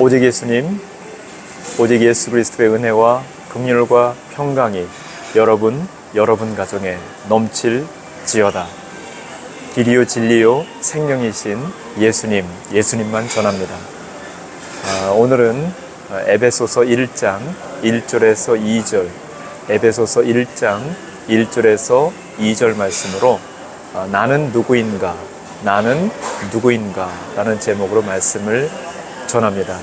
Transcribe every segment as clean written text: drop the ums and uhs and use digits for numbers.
오직 예수님, 오직 예수 그리스도의 은혜와 긍휼과 평강이 여러분 가정에 넘칠지어다. 길이요 진리요 생명이신 예수님만 전합니다. 오늘은 에베소서 1장 1절에서 2절, 에베소서 1장 1절에서 2절 말씀으로 나는 누구인가 라는 제목으로 말씀을 전합니다.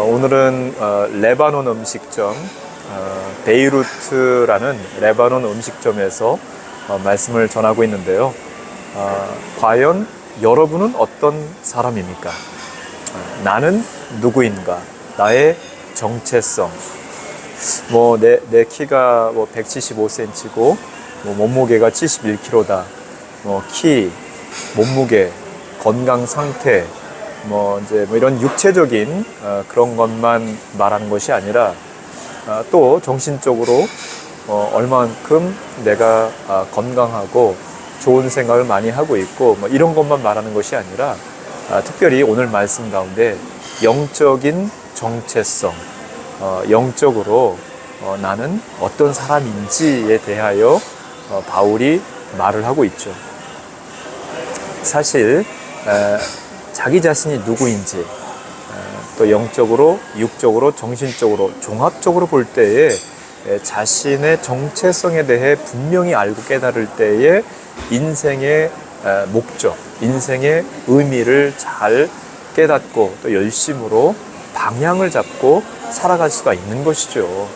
오늘은 레바논 음식점, 베이루트라는 레바논 음식점에서 말씀을 전하고 있는데요. 과연 여러분은 어떤 사람입니까? 나는 누구인가? 나의 정체성. 내 키가 175cm고, 몸무게가 71kg다. 키, 몸무게, 건강 상태, 이런 육체적인 그런 것만 말하는 것이 아니라 또 정신적으로 얼마만큼 내가 건강하고 좋은 생각을 많이 하고 있고 이런 것만 말하는 것이 아니라 특별히 오늘 말씀 가운데 영적인 정체성, 영적으로 나는 어떤 사람인지에 대하여 바울이 말을 하고 있죠. 사실 자기 자신이 누구인지 또 영적으로, 육적으로, 정신적으로, 종합적으로 볼 때에 자신의 정체성에 대해 분명히 알고 깨달을 때에 인생의 목적, 인생의 의미를 잘 깨닫고 또 열심으로 방향을 잡고 살아갈 수가 있는 것이죠.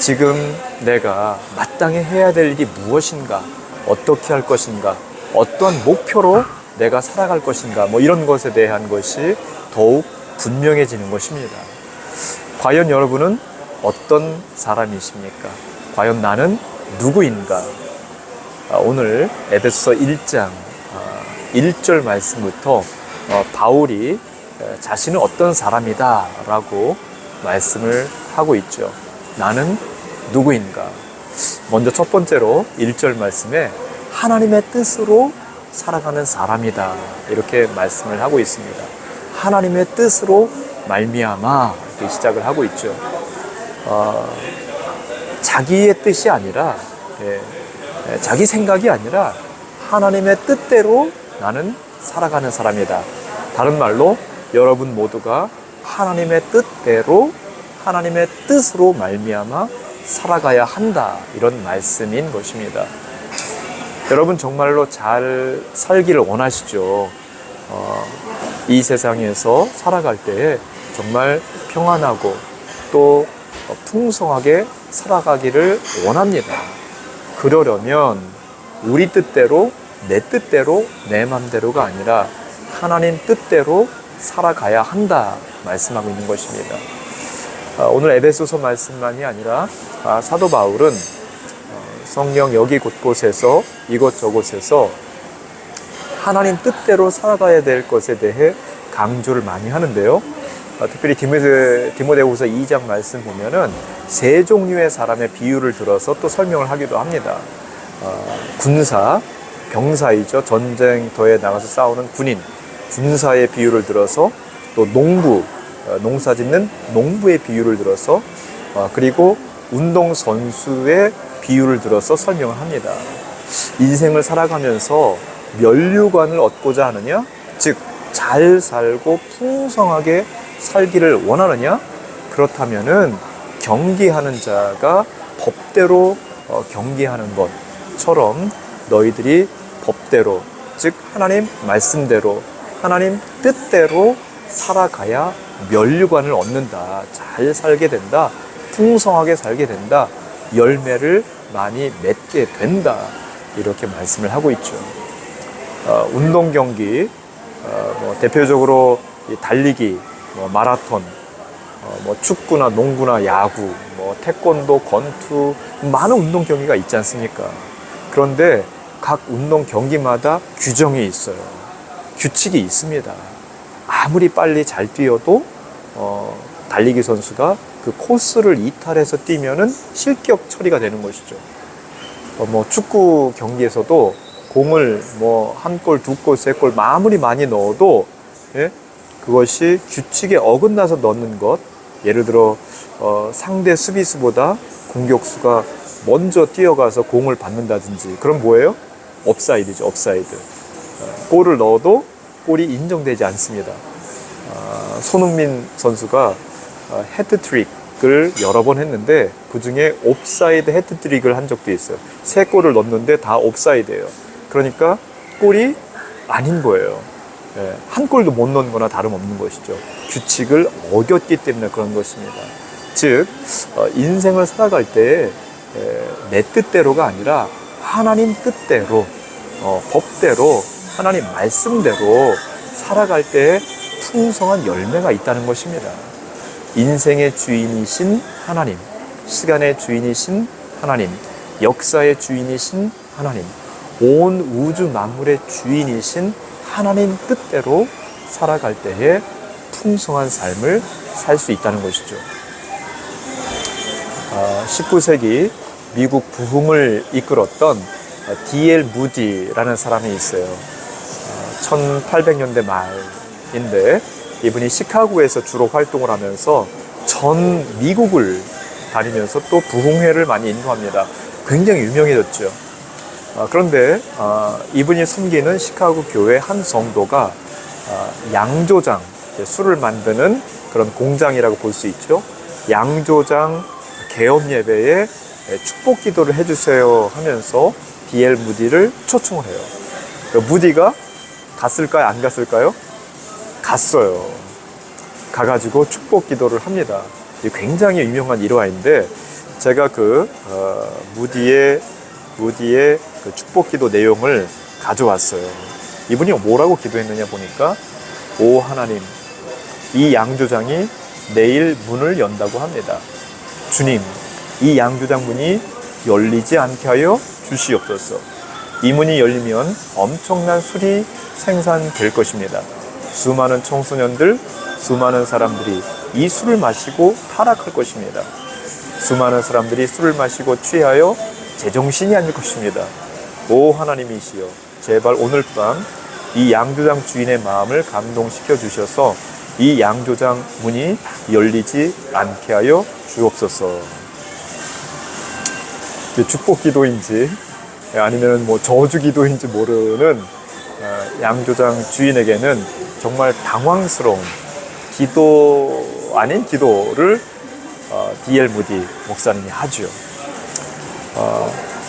지금 내가 마땅히 해야 될 일이 무엇인가, 어떻게 할 것인가, 어떠한 목표로 내가 살아갈 것인가, 이런 것에 대한 것이 더욱 분명해지는 것입니다. 과연 여러분은 어떤 사람이십니까? 과연 나는 누구인가? 오늘 에베소서 1장 1절 말씀부터 바울이 자신은 어떤 사람이다 라고 말씀을 하고 있죠. 나는 누구인가? 먼저 첫 번째로 1절 말씀에 하나님의 뜻으로 살아가는 사람이다 이렇게 말씀을 하고 있습니다. 하나님의 뜻으로 말미암아 이렇게 시작을 하고 있죠. 자기의 뜻이 아니라 자기 생각이 아니라 하나님의 뜻대로 나는 살아가는 사람이다. 다른 말로 여러분 모두가 하나님의 뜻대로 하나님의 뜻으로 말미암아 살아가야 한다 이런 말씀인 것입니다. 여러분 정말로 잘 살기를 원하시죠? 이 세상에서 살아갈 때에 정말 평안하고 또 풍성하게 살아가기를 원합니다. 그러려면 우리 뜻대로, 내 뜻대로, 내 맘대로가 아니라 하나님 뜻대로 살아가야 한다 말씀하고 있는 것입니다. 오늘 에베소서 말씀만이 아니라 사도 바울은 성경 여기 곳곳에서 이곳저곳에서 하나님 뜻대로 살아가야 될 것에 대해 강조를 많이 하는데요. 특별히 디모데후서 2장 말씀 보면은 세 종류의 사람의 비유를 들어서 또 설명을 하기도 합니다. 군사, 병사이죠. 전쟁터에 나가서 싸우는 군사의 비유를 들어서 또 농부, 농사 짓는 농부의 비유를 들어서 그리고 운동선수의 비유를 들어서 설명을 합니다. 인생을 살아가면서 면류관을 얻고자 하느냐? 즉, 잘 살고 풍성하게 살기를 원하느냐? 그렇다면은 경기하는 자가 법대로 경기하는 것처럼 너희들이 법대로, 즉 하나님 말씀대로, 하나님 뜻대로 살아가야 면류관을 얻는다. 잘 살게 된다. 풍성하게 살게 된다. 열매를 많이 맺게 된다. 이렇게 말씀을 하고 있죠. 운동 경기, 대표적으로 달리기, 마라톤, 축구나 농구나 야구, 태권도, 권투, 많은 운동 경기가 있지 않습니까? 그런데 각 운동 경기마다 규정이 있어요. 규칙이 있습니다. 아무리 빨리 잘 뛰어도 달리기 선수가 그 코스를 이탈해서 뛰면은 실격 처리가 되는 것이죠. 축구 경기에서도 공을 한 골, 두 골, 세 골 아무리 많이 넣어도 그것이 규칙에 어긋나서 넣는 것, 예를 들어 상대 수비수보다 공격수가 먼저 뛰어가서 공을 받는다든지, 그럼 뭐예요? 업사이드죠. 업사이드. 골을 넣어도 골이 인정되지 않습니다. 손흥민 선수가 헤트트릭을 여러 번 했는데 그 중에 옵사이드 헤트트릭을 한 적도 있어요. 3골을 넣었는데 다 옵사이드예요. 그러니까 골이 아닌 거예요. 한 골도 못 넣은 거나 다름없는 것이죠. 규칙을 어겼기 때문에 그런 것입니다. 즉 인생을 살아갈 때 내 뜻대로가 아니라 하나님 뜻대로, 법대로, 하나님 말씀대로 살아갈 때 풍성한 열매가 있다는 것입니다. 인생의 주인이신 하나님, 시간의 주인이신 하나님, 역사의 주인이신 하나님, 온 우주 만물의 주인이신 하나님 뜻대로 살아갈 때에 풍성한 삶을 살 수 있다는 것이죠. 19세기 미국 부흥을 이끌었던 D.L. 무디라는 사람이 있어요. 1800년대 말인데 이분이 시카고에서 주로 활동을 하면서 전 미국을 다니면서 또 부흥회를 많이 인도합니다. 굉장히 유명해졌죠. 그런데 이분이 섬기는 시카고 교회 한 성도가 양조장, 술을 만드는 그런 공장이라고 볼 수 있죠. 양조장 개업 예배에 축복 기도를 해주세요 하면서 D.L. 무디를 초청을 해요. 무디가 갔을까요? 안 갔을까요? 갔어요. 가가지고 축복 기도를 합니다. 굉장히 유명한 일화인데 제가 무디의 그 축복 기도 내용을 가져왔어요. 이분이 뭐라고 기도했느냐 보니까, 오 하나님, 이 양조장이 내일 문을 연다고 합니다. 주님, 이 양조장 문이 열리지 않게 하여 주시옵소서. 이 문이 열리면 엄청난 술이 생산될 것입니다. 수많은 청소년들, 수많은 사람들이 이 술을 마시고 타락할 것입니다. 수많은 사람들이 술을 마시고 취하여 제정신이 아닐 것입니다. 오 하나님이시여, 제발 오늘 밤 이 양조장 주인의 마음을 감동시켜 주셔서 이 양조장 문이 열리지 않게 하여 주옵소서. 축복 기도인지 아니면 뭐 저주 기도인지 모르는 양조장 주인에게는 정말 당황스러운 기도 아닌 기도를 D.L. 무디 목사님이 하죠.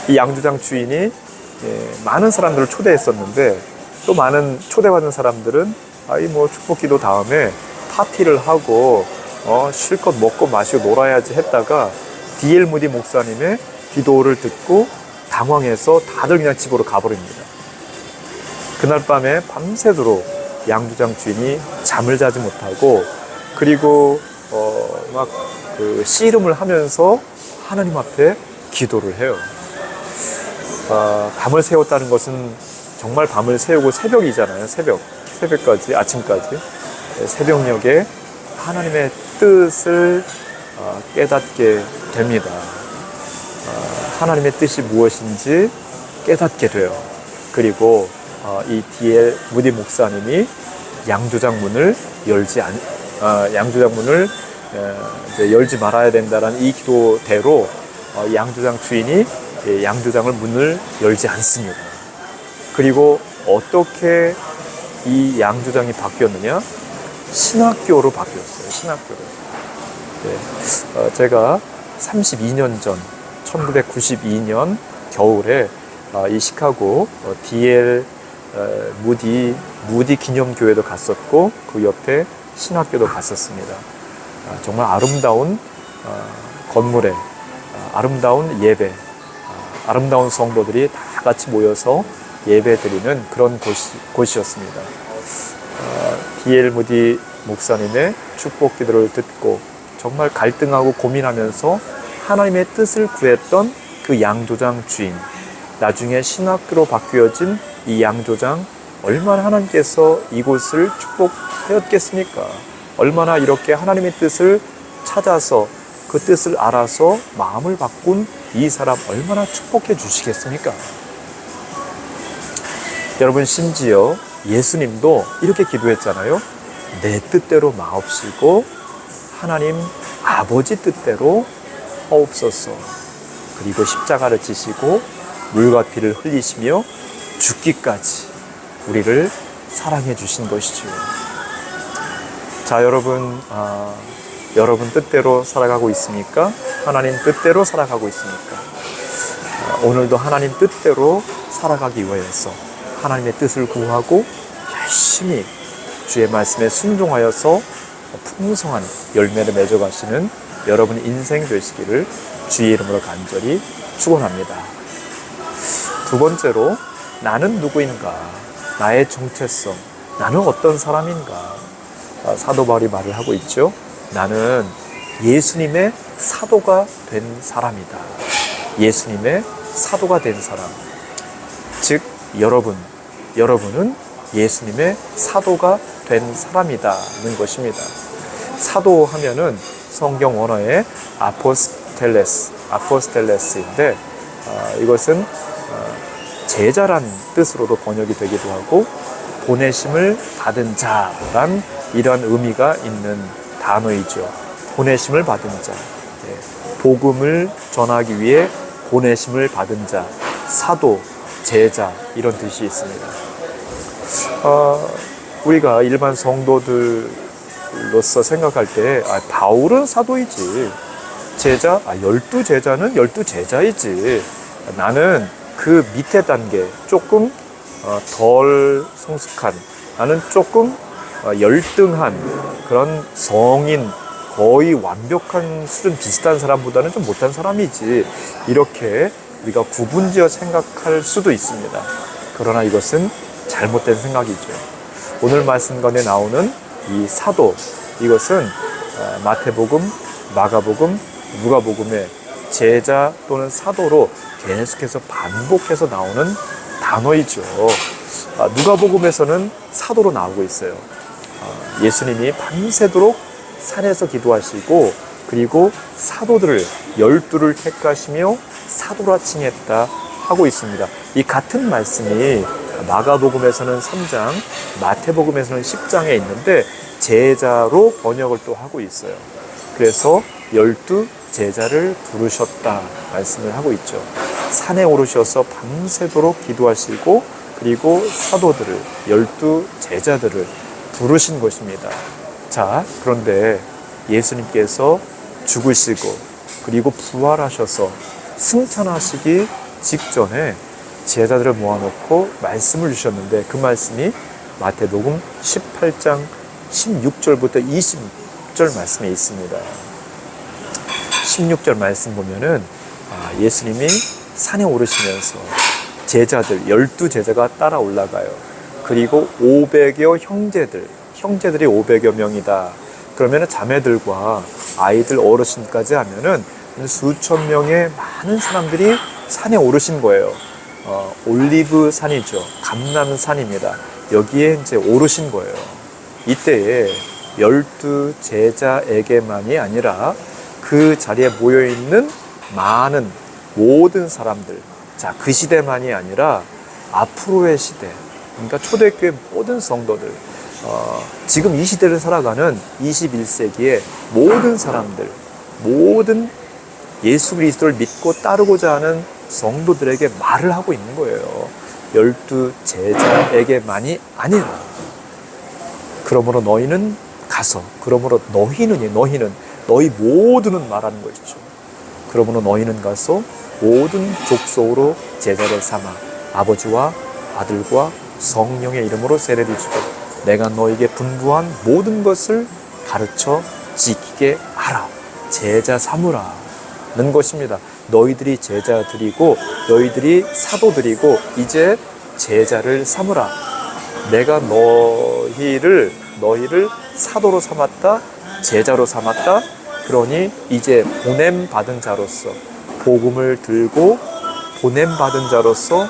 이 양조장 주인이 많은 사람들을 초대했었는데, 또 많은 초대받은 사람들은 뭐 축복 기도 다음에 파티를 하고 실컷 먹고 마시고 놀아야지 했다가 D.L. 무디 목사님의 기도를 듣고 당황해서 다들 그냥 집으로 가버립니다. 그날 밤에 밤새도록 양조장 주인이 잠을 자지 못하고, 그리고 막 씨름을 하면서 하나님 앞에 기도를 해요. 밤을 새웠다는 것은 정말 밤을 새우고 새벽이잖아요. 새벽까지, 아침까지. 새벽녘에 하나님의 뜻을 깨닫게 됩니다. 하나님의 뜻이 무엇인지 깨닫게 돼요. 그리고 이 D.L. 무디 목사님이 양조장 문을 열지 말아야 된다는 이 기도대로 양조장 주인이 양조장을 문을 열지 않습니다. 그리고 어떻게 이 양조장이 바뀌었느냐? 신학교로 바뀌었어요. 신학교로. 제가 32년 전 1992년 겨울에 이 시카고 D.L. 무디 기념교회도 갔었고, 그 옆에 신학교도 갔었습니다. 정말 아름다운 건물에 아름다운 예배, 아름다운 성도들이 다 같이 모여서 예배드리는 그런 곳이었습니다. D.L. 무디 목사님의 축복 기도를 듣고 정말 갈등하고 고민하면서 하나님의 뜻을 구했던 그 양조장 주인, 나중에 신학교로 바뀌어진 이 양조장, 얼마나 하나님께서 이곳을 축복하였겠습니까? 얼마나 이렇게 하나님의 뜻을 찾아서 그 뜻을 알아서 마음을 바꾼 이 사람 얼마나 축복해 주시겠습니까? 여러분, 심지어 예수님도 이렇게 기도했잖아요. 내 뜻대로 마옵시고 하나님 아버지 뜻대로 하옵소서. 그리고 십자가를 지시고 물과 피를 흘리시며 죽기까지 우리를 사랑해 주신 것이죠. 자, 여러분, 여러분 뜻대로 살아가고 있습니까? 하나님 뜻대로 살아가고 있습니까? 오늘도 하나님 뜻대로 살아가기 위해서 하나님의 뜻을 구하고 열심히 주의 말씀에 순종하여서 풍성한 열매를 맺어가시는 여러분의 인생 되시기를 주의 이름으로 간절히 축원합니다. 두 번째로, 나는 누구인가? 나의 정체성, 나는 어떤 사람인가? 사도 바울이 말을 하고 있죠. 나는 예수님의 사도가 된 사람이다. 예수님의 사도가 된 사람. 즉, 여러분은 예수님의 사도가 된 사람이다는 것입니다. 사도 하면은 성경 원어의 아포스텔레스인데, 이것은 제자란 뜻으로도 번역이 되기도 하고 보내심을 받은 자란 이러한 의미가 있는 단어이죠. 보내심을 받은 자, 복음을 전하기 위해 보내심을 받은 자, 사도, 제자 이런 뜻이 있습니다. 우리가 일반 성도들로서 생각할 때 바울은 사도이지, 제자, 12제자는 12제자이지, 나는 그 밑에 단계 조금 덜 성숙한, 나는 조금 열등한 그런 성인, 거의 완벽한 수준 비슷한 사람보다는 좀 못한 사람이지, 이렇게 우리가 구분지어 생각할 수도 있습니다. 그러나 이것은 잘못된 생각이죠. 오늘 말씀 가운데 나오는 이 사도, 이것은 마태복음, 마가복음, 누가복음의 제자 또는 사도로 계속해서 반복해서 나오는 단어이죠. 누가복음에서는 사도로 나오고 있어요. 예수님이 밤새도록 산에서 기도하시고, 그리고 사도들을 12를 택하시며 사도라 칭했다 하고 있습니다. 이 같은 말씀이 마가복음에서는 3장, 마태복음에서는 10장에 있는데 제자로 번역을 또 하고 있어요. 그래서 12제자를 부르셨다 말씀을 하고 있죠. 산에 오르셔서 밤새도록 기도하시고, 그리고 사도들을, 12제자들을 부르신 것입니다. 자, 그런데 예수님께서 죽으시고 그리고 부활하셔서 승천하시기 직전에 제자들을 모아놓고 말씀을 주셨는데, 그 말씀이 마태복음 18장 16절부터 20절 말씀에 있습니다. 16절 말씀 보면은 예수님이 산에 오르시면서 제자들, 12제자가 따라 올라가요. 그리고 500여 형제들이 500여 명이다. 그러면은 자매들과 아이들, 어르신까지 하면은 수천 명의 많은 사람들이 산에 오르신 거예요. 올리브 산이죠. 감람산입니다. 여기에 이제 오르신 거예요. 이때에 12제자에게만이 아니라 그 자리에 모여있는 많은 모든 사람들, 자, 그 시대만이 아니라 앞으로의 시대, 그러니까 초대교회 모든 성도들, 지금 이 시대를 살아가는 21세기의 모든 사람들, 모든 예수 그리스도를 믿고 따르고자 하는 성도들에게 말을 하고 있는 거예요. 12제자에게만이 아니라. 그러므로 너희는 가서, 그러므로 너희 모두는 말하는 것이죠. 그러므로 너희는 가서 모든 족속으로 제자를 삼아 아버지와 아들과 성령의 이름으로 세례를 주고 내가 너에게 분부한 모든 것을 가르쳐 지키게 하라. 제자 삼으라는 것입니다. 너희들이 제자들이고 너희들이 사도들이고 이제 제자를 삼으라. 내가 너희를 사도로 삼았다, 제자로 삼았다. 그러니 이제 보냄받은 자로서 복음을 들고 보냄받은 자로서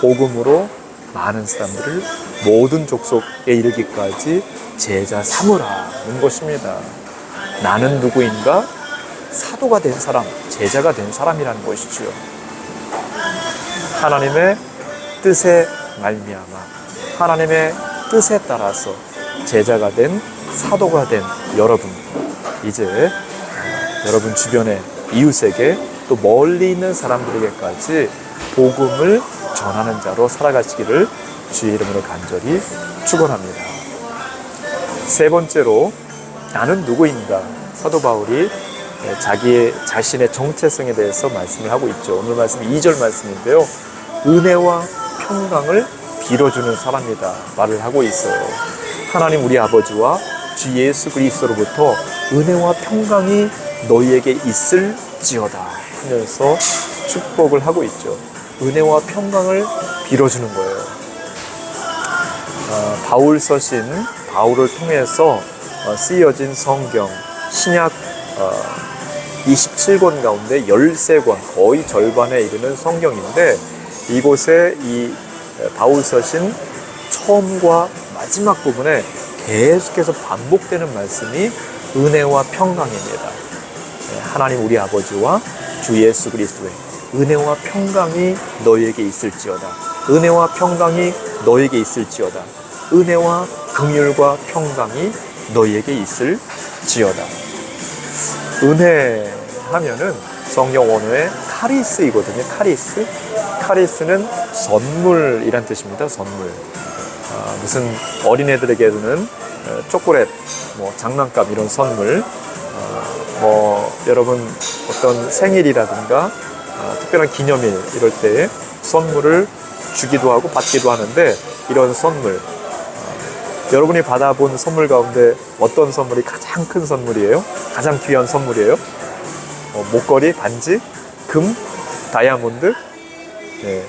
복음으로 많은 사람들을 모든 족속에 이르기까지 제자 삼으라는 것입니다. 나는 누구인가? 사도가 된 사람, 제자가 된 사람이라는 것이지요. 하나님의 뜻에 말미암아 하나님의 뜻에 따라서 제자가 된 사도가 된 여러분, 이제 여러분 주변의 이웃에게 또 멀리 있는 사람들에게까지 복음을 전하는 자로 살아가시기를 주의 이름으로 간절히 축원합니다. 세 번째로 나는 누구인가? 사도 바울이 자기의 자신의 정체성에 대해서 말씀을 하고 있죠. 오늘 말씀 2절 말씀인데요. 은혜와 평강을 빌어주는 사람이다 말을 하고 있어요. 하나님 우리 아버지와 주 예수 그리스도로부터 은혜와 평강이 너희에게 있을지어다 하면서 축복을 하고 있죠. 은혜와 평강을 빌어주는 거예요. 바울 서신, 바울을 통해서 쓰여진 성경, 신약 27권 가운데 13권, 거의 절반에 이르는 성경인데, 이곳에 이 바울 서신 처음과 마지막 부분에 계속해서 반복되는 말씀이 은혜와 평강입니다. 하나님 우리 아버지와 주 예수 그리스도의 은혜와 평강이 너희에게 있을지어다. 은혜와 평강이 너희에게 있을지어다. 은혜와 긍휼과 평강이 너희에게 있을지어다. 은혜 하면은 성경 원어의 카리스이거든요. 카리스. 카리스는 선물이란 뜻입니다. 선물. 무슨 어린애들에게는 초콜릿, 장난감 이런 선물. 여러분 어떤 생일이라든가 특별한 기념일 이럴 때 선물을 주기도 하고 받기도 하는데, 이런 선물, 여러분이 받아본 선물 가운데 어떤 선물이 가장 큰 선물이에요? 가장 귀한 선물이에요? 목걸이, 반지, 금, 다이아몬드? 네.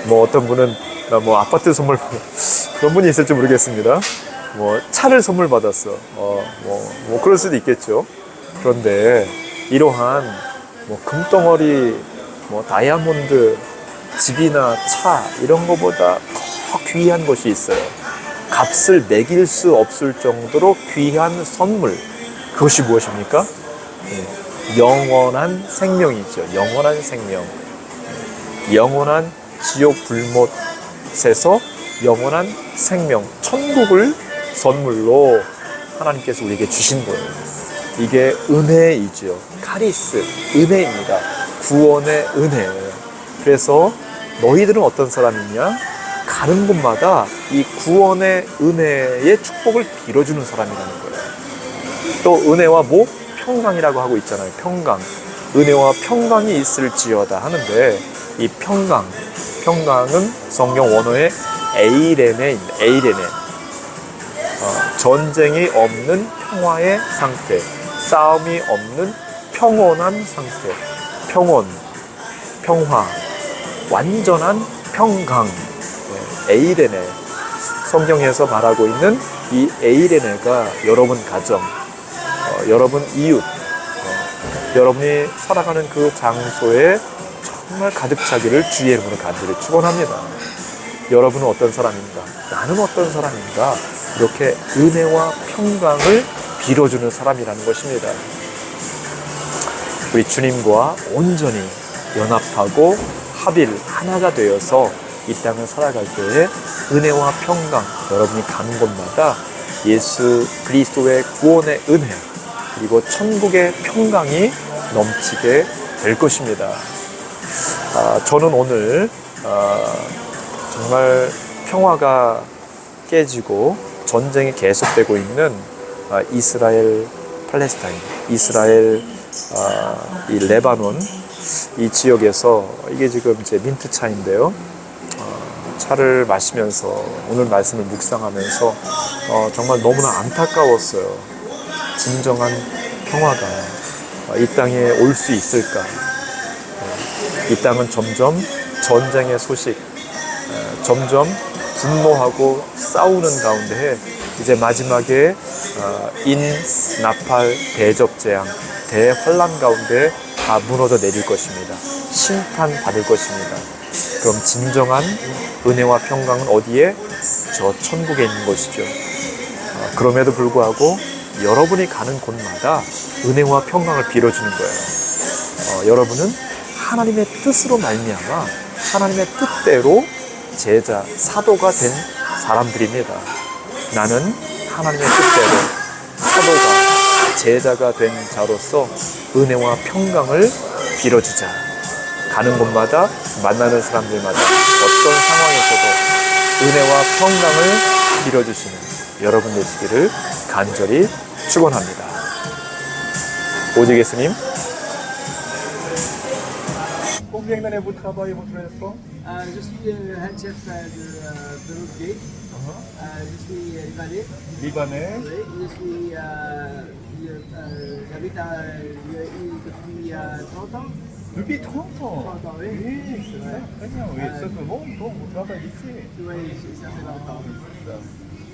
어떤 분은 아파트 선물 그런 분이 있을지 모르겠습니다. 차를 선물 받았어. 그럴 수도 있겠죠. 그런데 이러한 금덩어리, 다이아몬드, 집이나 차 이런 것보다 더 귀한 것이 있어요. 값을 매길 수 없을 정도로 귀한 선물. 그것이 무엇입니까? 영원한 생명이죠. 영원한 생명. 영원한 지옥 불못에서 영원한 생명, 천국을 선물로 하나님께서 우리에게 주신 거예요. 이게 은혜이죠. 카리스, 은혜입니다. 구원의 은혜. 그래서 너희들은 어떤 사람이냐? 가는 곳마다 이 구원의 은혜의 축복을 빌어주는 사람이라는 거예요. 또 은혜와 평강이라고 하고 있잖아요. 평강. 은혜와 평강이 있을지어다 하는데, 이 평강은 성경 원어의 에이레네입니다. 에이레네. 전쟁이 없는 평화의 상태, 싸움이 없는 평온한 상태, 평화, 완전한 평강. 에이레네. 성경에서 말하고 있는 이 에이레네가 여러분 가정, 여러분 이웃, 여러분이 살아가는 그 장소에 정말 가득 차기를 주의 이름으로 간절히 축원합니다. 여러분은 어떤 사람인가? 나는 어떤 사람인가? 이렇게 은혜와 평강을 빌어주는 사람이라는 것입니다. 우리 주님과 온전히 연합하고 합일 하나가 되어서 이 땅을 살아갈 때에 은혜와 평강, 여러분이 가는 곳마다 예수 그리스도의 구원의 은혜, 그리고 천국의 평강이 넘치게 될 것입니다. 저는 오늘 정말 평화가 깨지고 전쟁이 계속되고 있는 이스라엘, 팔레스타인, 이스라엘, 이 레바논 이 지역에서, 이게 지금 제 민트차인데요. 차를 마시면서 오늘 말씀을 묵상하면서 정말 너무나 안타까웠어요. 진정한 평화가 이 땅에 올 수 있을까? 이 땅은 점점 전쟁의 소식, 점점 분노하고 싸우는 가운데 이제 마지막에 나팔, 대접재앙, 대환란 가운데 다 무너져 내릴 것입니다. 심판받을 것입니다. 그럼 진정한 은혜와 평강은 어디에? 저 천국에 있는 것이죠. 그럼에도 불구하고 여러분이 가는 곳마다 은혜와 평강을 빌어주는 거예요. 여러분은 하나님의 뜻으로 말미암아 하나님의 뜻대로 제자, 사도가 된 사람들입니다. 나는 하나님의 뜻대로 사도가 제자가 된 자로서 은혜와 평강을 빌어주자. 가는 곳마다 만나는 사람들마다 어떤 상황에서도 은혜와 평강을 빌어주시는 여러분 되시기를 간절히 축원합니다. 오직 예수님. Combien d'années vous travaillez votre restaurant? Je suis head chef de Rougate. Je suis libanais. Libanais. Oui, j'habite à l'UAE depuis 30 ans. Depuis 30 ans. 30 ans, oui. Oui, c'est vrai, très bien. Oui, ça fait longtemps vous travaillez ici. Oui, ça fait longtemps.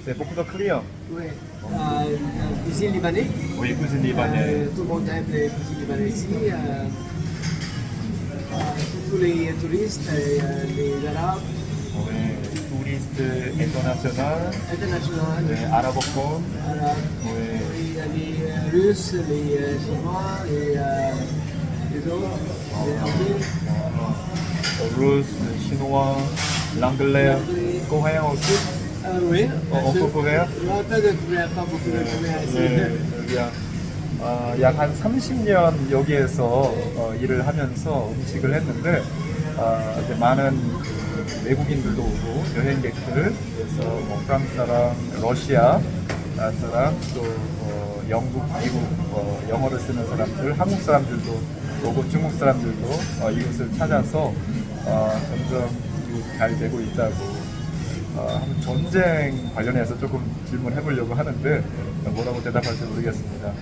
C'est beaucoup de clients. Oui. Cuisine libanais. Oui, cuisine libanaise. Tout le monde aime les cuisines libanaises ici. Surtout les touristes, les arabes. Oui, touristes internationaux, Internationaux. arabophones. Arabes. Oui. Oui, les Russes, les Chinois, les autres, les Anglais. Russe, chinois, l'anglais, coréen aussi. Oui. On peut coréen? Un peu de coréen, pas beaucoup de coréen ici. 네, 약 한 30년 여기에서 일을 하면서 음식을 했는데 이제 많은 그 외국인들도 오고 여행객들, 그래서 뭐 프랑스 사람, 러시아 사람, 또 영국, 미국 영어를 쓰는 사람들, 한국 사람들도 오고 중국 사람들도 이곳을 찾아서 점점 잘 되고 있다고. 한번 전쟁 관련해서 조금 질문해 보려고 하는데 뭐라고 대답할지 모르겠습니다.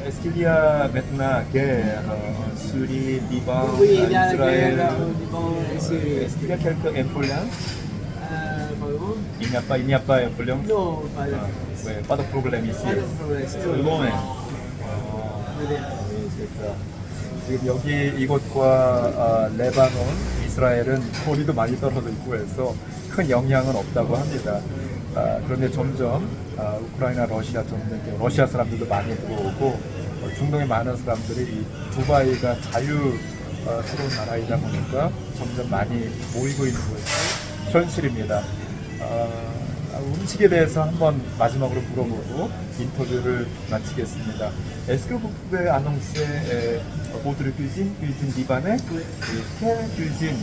Est-ce qu'il y a maintenant guerre Syrie, Liban, Oui, il y a la Israël? guerre au Liban et Syrie. Est-ce qu'il y a quelques influences? Pardon? Il n'y a pas d'influence? Non, pas de Ouais, pas de problème ici. pas de problème. C'est C'est loin. Oui. Oui, c'est ça. 지금 여기 이곳과 레바논, 이스라엘은 거리도 많이 떨어져 있고 해서 큰 영향은 없다고 합니다. 그런데 점점 우크라이나, 러시아 러시아 사람들도 많이 들어오고 중동의 많은 사람들이 이 두바이가 자유스러운 나라이다 보니까 점점 많이 모이고 있는 것이 현실입니다. 음식에 대해서 한번 마지막으로 물어보고 인터뷰를 마치겠습니다. Est-ce que vous pouvez annoncer votre cuisine libanais? Quelle cuisine,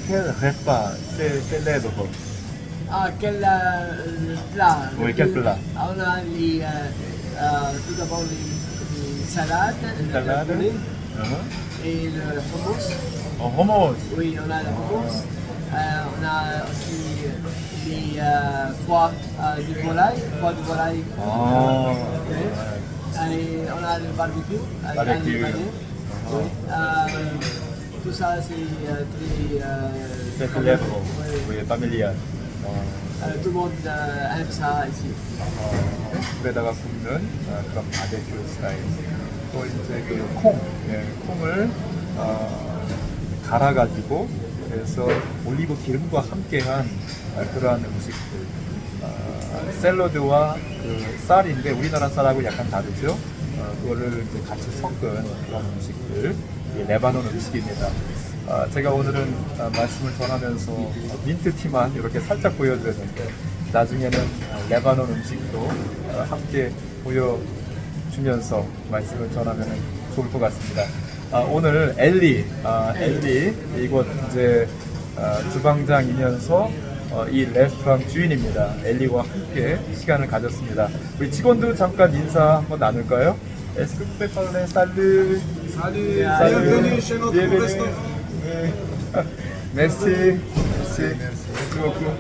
quel repas c'est célèbre? Ah, quel plat? Oui, quel plat? On a tout d'abord les salades, Salade. le poulet et le hummus. Hummus. Oui, on a le hummus. On a aussi les foie de volaille. Ah, Et on a le barbecue. Barbecue. libanais. Oui. Tout ça, c'est c'est très célèbre. Oui. Oui, familial. tout le monde aime ça ici. 불에다가 굽는 그런 바베큐 스타일. 또 이제 그 콩, 콩을 갈아가지고 그래서 올리브 기름과 함께한 그러한 음식들. 샐러드와 그 쌀인데 우리나라 쌀하고 약간 다르죠. 그거를 이제 같이 섞은 그런 음식들, 이 레바논 음식입니다. 제가 오늘은 말씀을 전하면서 민트티만 이렇게 살짝 보여드렸는데 나중에는 레바논 음식도 함께 보여주면서 말씀을 전하면 좋을 것 같습니다. 오늘 엘리 이곳 이제 주방장이면서 이 레스토랑 주인입니다. 엘리와 함께 시간을 가졌습니다. 우리 직원들 잠깐 인사 한번 나눌까요? Est-ce que vous pouvez parler? Salut. Salut, Salut. bienvenue chez notre Bienvenue. restaurant. Merci. Merci beaucoup.